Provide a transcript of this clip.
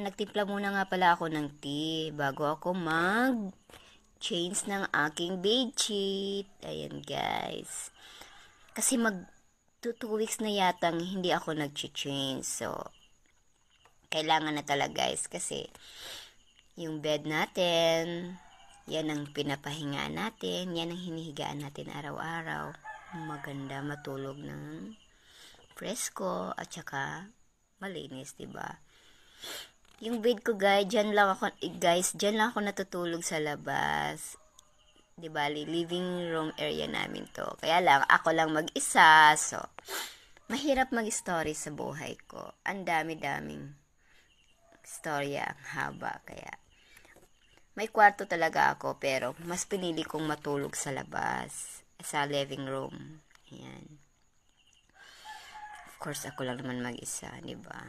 nagtimpla muna nga pala ako ng tea bago ako mag-change ng aking bedsheet. Ayan guys. Kasi 2 weeks na yatang hindi ako nag-change. So, kailangan na talaga guys kasi yung bed natin, yan ang pinapahingaan natin, yan ang hinihigaan natin araw-araw. Maganda matulog ng presko at saka malinis, 'di ba? Yung bed ko guys, diyan lang ako natutulog sa labas. 'Di ba? Living room area namin 'to. Kaya lang ako lang mag-isa, so mahirap mag-story sa buhay ko. Ang dami-daming storya, ang haba kaya may kwarto talaga ako pero mas pinili kong matulog sa labas, sa living room. Ayan. Of course, ako lang naman mag-isa, 'di ba?